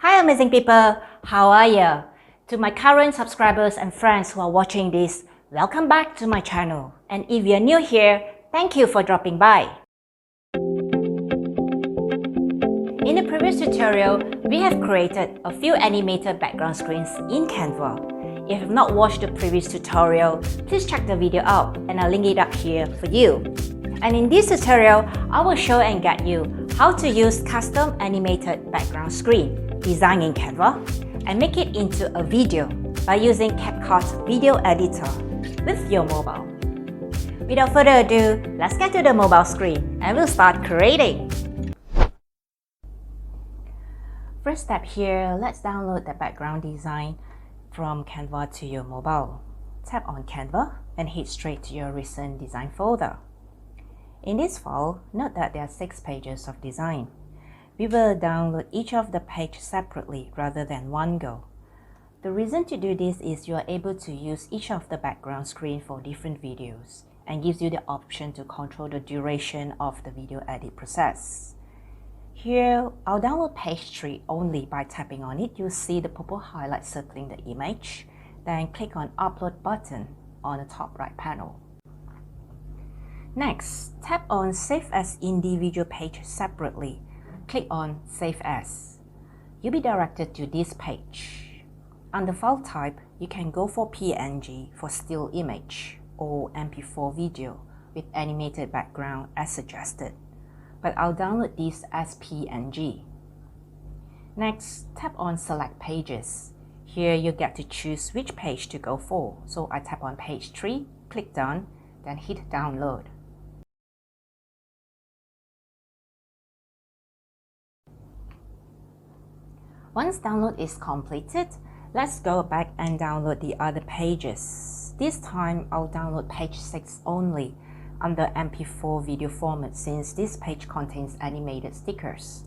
Hi amazing people, how are you? To my current subscribers and friends who are watching this, welcome back to my channel. And if you're new here, thank you for dropping by. In the previous tutorial, we have created a few animated background screens in Canva. If you have not watched the previous tutorial, please check the video out and I'll link it up here for you. And in this tutorial, I will show and guide you how to use custom animated background screen designed in Canva and make it into a video by using Capcut video editor with your mobile. Without further ado, let's get to the mobile screen and we'll start creating. First step here, let's download the background design from Canva to your mobile. Tap on Canva and hit straight to your recent design folder. In this file, note that there are 6 pages of design. We will download each of the pages separately rather than one go. The reason to do this is you are able to use each of the background screen for different videos and gives you the option to control the duration of the video edit process. Here, I'll download page 3 only. By tapping on it, you'll see the purple highlight circling the image. Then click on Upload button on the top right panel. Next, tap on Save as individual page separately. Click on Save As. You'll be directed to this page. Under File Type, you can go for PNG for still image or MP4 video with animated background as suggested. But I'll download this as PNG. Next, tap on Select Pages. Here you get to choose which page to go for. So I tap on page 3, click Done, then hit Download. Once download is completed, let's go back and download the other pages. This time, I'll download page 6 only under MP4 video format since this page contains animated stickers.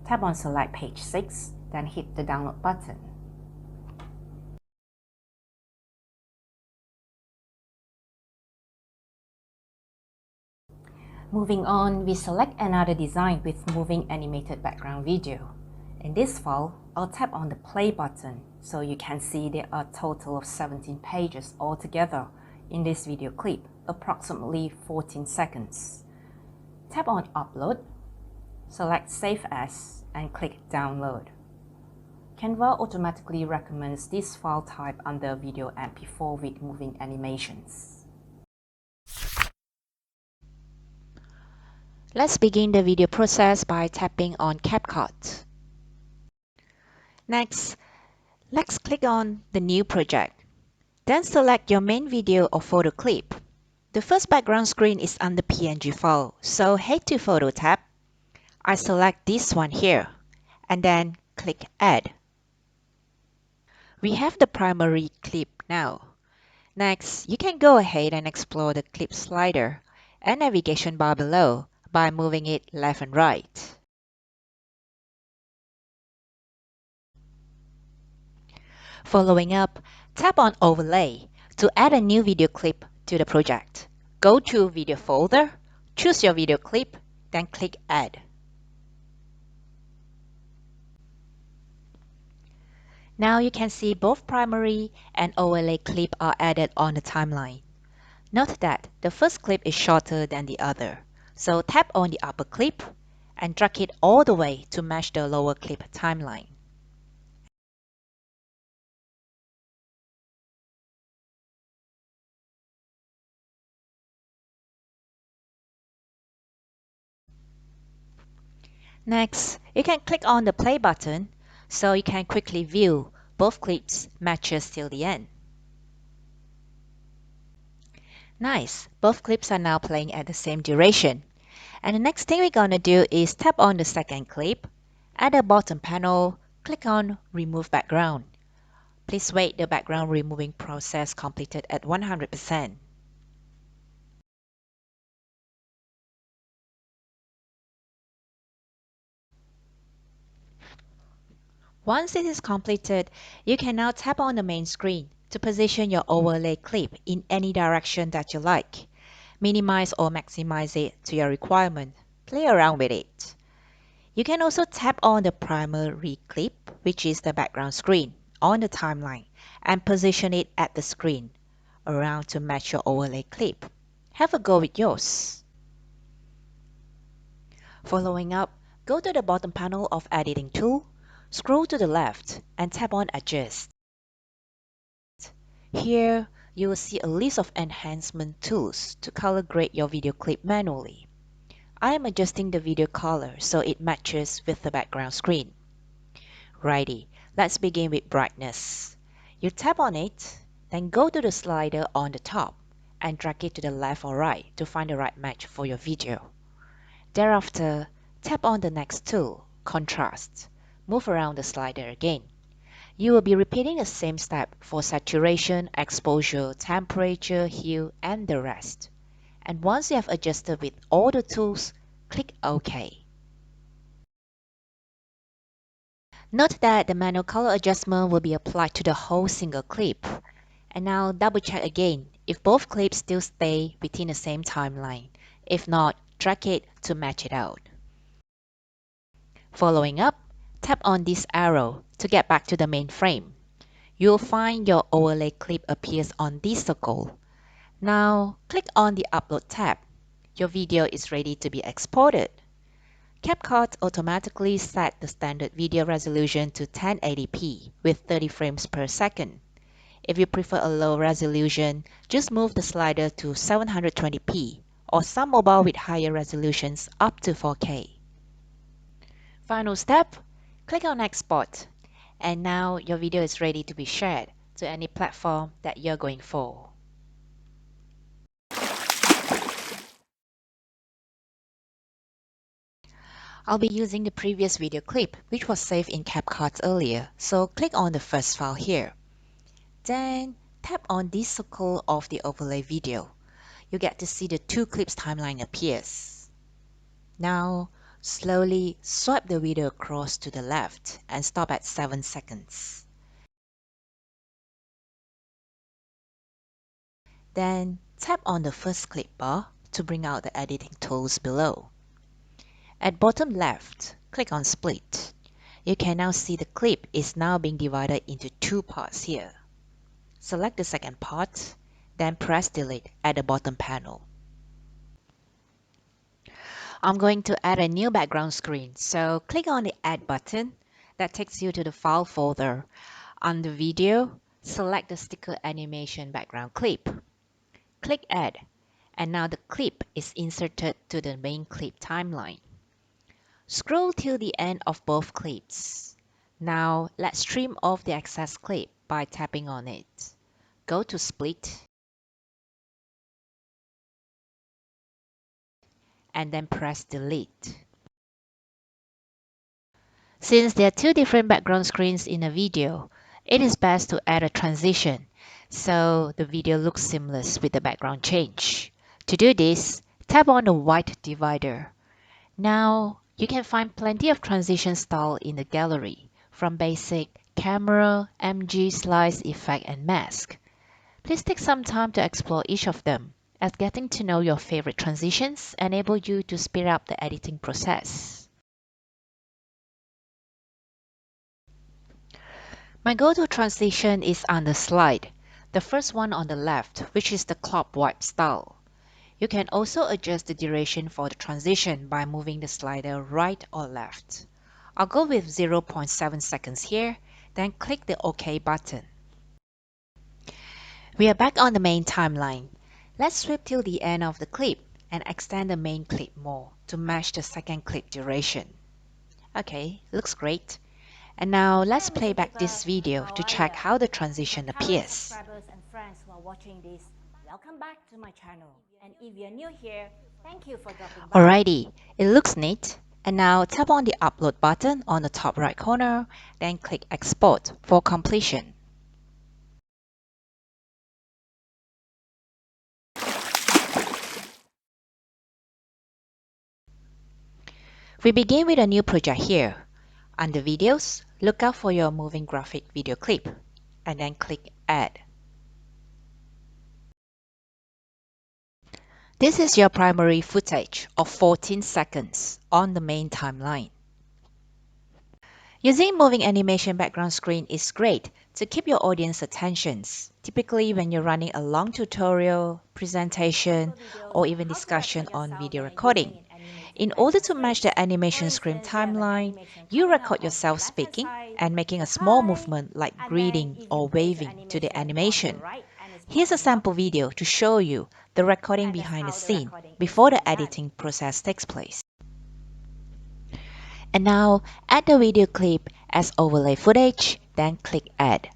Tap on Select page 6, then hit the Download button. Moving on, we select another design with moving animated background video. In this file, I'll tap on the play button so you can see there are a total of 17 pages altogether in this video clip, approximately 14 seconds. Tap on Upload, select Save As, and click Download. Canva automatically recommends this file type under Video MP4 with moving animations. Let's begin the video process by tapping on Capcut. Next, let's click on the New Project. Then select your main video or photo clip. The first background screen is under PNG file, so head to Photo tab. I select this one here, and then click Add. We have the primary clip now. Next, you can go ahead and explore the clip slider and navigation bar below by moving it left and right. Following up, tap on Overlay to add a new video clip to the project. Go to Video folder, choose your video clip, then click Add. Now you can see both primary and overlay clip are added on the timeline. Note that the first clip is shorter than the other, so tap on the upper clip and drag it all the way to match the lower clip timeline. Next, you can click on the play button so you can quickly view both clips matches till the end. Nice, both clips are now playing at the same duration. And the next thing we're gonna do is tap on the second clip. At the bottom panel, click on Remove Background. Please wait the background removing process completed at 100%. Once it is completed, you can now tap on the main screen to position your overlay clip in any direction that you like. Minimize or maximize it to your requirement. Play around with it. You can also tap on the primary clip, which is the background screen, on the timeline and position it at the screen around to match your overlay clip. Have a go with yours. Following up, go to the bottom panel of Editing Tool, scroll to the left and tap on Adjust. Here, you will see a list of enhancement tools to color grade your video clip manually. I am adjusting the video color so it matches with the background screen. Righty, let's begin with brightness. You tap on it, then go to the slider on the top and drag it to the left or right to find the right match for your video. Thereafter, tap on the next tool, Contrast. Move around the slider again. You will be repeating the same step for saturation, exposure, temperature, hue, and the rest. And once you have adjusted with all the tools, click OK. Note that the manual color adjustment will be applied to the whole single clip. And now double check again if both clips still stay within the same timeline. If not, drag it to match it out. Following up, tap on this arrow to get back to the main frame. You'll find your overlay clip appears on this circle. Now, click on the Upload tab. Your video is ready to be exported. Capcut automatically set the standard video resolution to 1080p with 30 frames per second. If you prefer a low resolution, just move the slider to 720p or some mobile with higher resolutions up to 4K. Final step, click on Export. And now your video is ready to be shared to any platform that you're going for. I'll be using the previous video clip, which was saved in Capcut earlier, so click on the first file here. Then tap on this circle of the overlay video. You get to see the two clips timeline appears. Now, slowly swipe the video across to the left and stop at 7 seconds. Then tap on the first clip bar to bring out the editing tools below. At bottom left, click on Split. You can now see the clip is now being divided into two parts here. Select the second part, then press Delete at the bottom panel. I'm going to add a new background screen, so click on the Add button. That takes you to the File folder. Under Video, select the sticker animation background clip. Click Add, and now the clip is inserted to the main clip timeline. Scroll till the end of both clips. Now let's trim off the excess clip by tapping on it. Go to Split and then press Delete. Since there are two different background screens in a video, it is best to add a transition so the video looks seamless with the background change. To do this, tap on the white divider. Now, you can find plenty of transition style in the gallery, from basic, camera, MG, slice, effect, and mask. Please take some time to explore each of them, as getting to know your favorite transitions enable you to speed up the editing process. My go-to transition is on the slide, the first one on the left, which is the clock wipe style. You can also adjust the duration for the transition by moving the slider right or left. I'll go with 0.7 seconds here, then click the OK button. We are back on the main timeline. Let's sweep till the end of the clip and extend the main clip more to match the second clip duration. Okay, looks great. And now let's play back this video to check how the transition appears. Subscribers and friends who are watching this, welcome back to my channel. And if you're new here, thank you for dropping by. Alrighty, it looks neat. And now tap on the Upload button on the top right corner, then click Export for completion. We begin with a new project here. Under Videos, look out for your moving graphic video clip, and then click Add. This is your primary footage of 14 seconds on the main timeline. Using moving animation background screen is great to keep your audience attentions, typically when you're running a long tutorial, presentation, or even discussion on video recording. In order to match the animation screen timeline, you record yourself speaking and making a small movement like greeting or waving to the animation. Here's a sample video to show you the recording behind the scene before the editing process takes place. And now add the video clip as overlay footage, then click Add.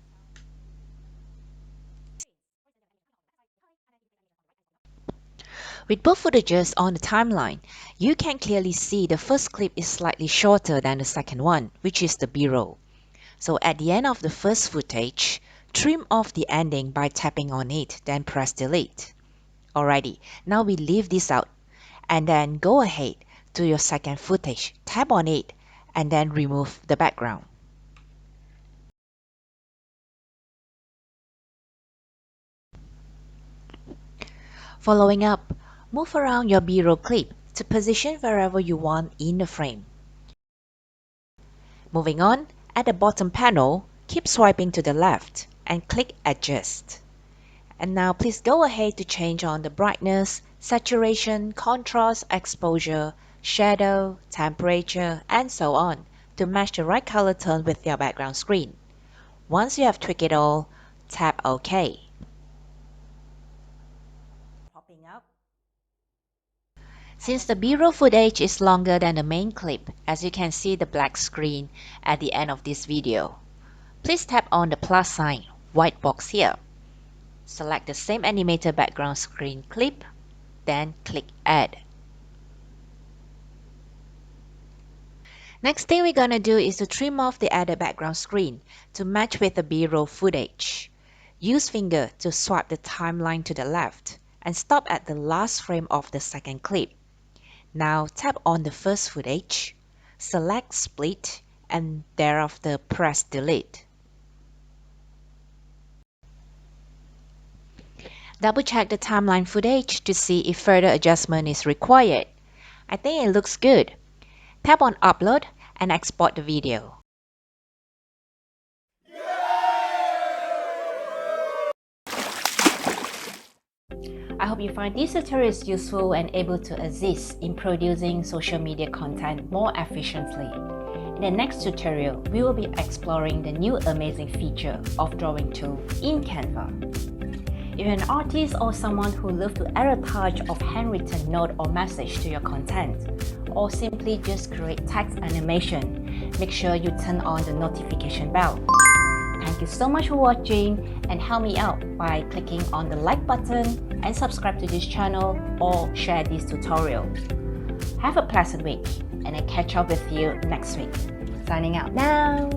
With both footages on the timeline, you can clearly see the first clip is slightly shorter than the second one, which is the B-roll. So at the end of the first footage, trim off the ending by tapping on it, then press delete. Alrighty, now we leave this out, and then go ahead to your second footage, tap on it, and then remove the background. Following up, move around your B-roll clip to position wherever you want in the frame. Moving on, at the bottom panel, keep swiping to the left and click Adjust. And now please go ahead to change on the brightness, saturation, contrast, exposure, shadow, temperature, and so on to match the right color tone with your background screen. Once you have tweaked it all, tap OK. Popping up. Since the B-roll footage is longer than the main clip, as you can see the black screen at the end of this video, please tap on the plus sign, white box here. Select the same animated background screen clip, then click Add. Next thing we're gonna do is to trim off the added background screen to match with the B-roll footage. Use finger to swipe the timeline to the left and stop at the last frame of the second clip. Now tap on the first footage, select Split, and thereafter press Delete. Double check the timeline footage to see if further adjustment is required. I think it looks good. Tap on Upload and export the video. I hope you find these tutorials useful and able to assist in producing social media content more efficiently. In the next tutorial, we will be exploring the new amazing feature of drawing tool in Canva. If you're an artist or someone who loves to add a touch of handwritten note or message to your content, or simply just create text animation, make sure you turn on the notification bell. Thank you so much for watching, and help me out by clicking on the like button and subscribe to this channel or share this tutorial. Have a pleasant week, and I'll catch up with you next week. Signing out now.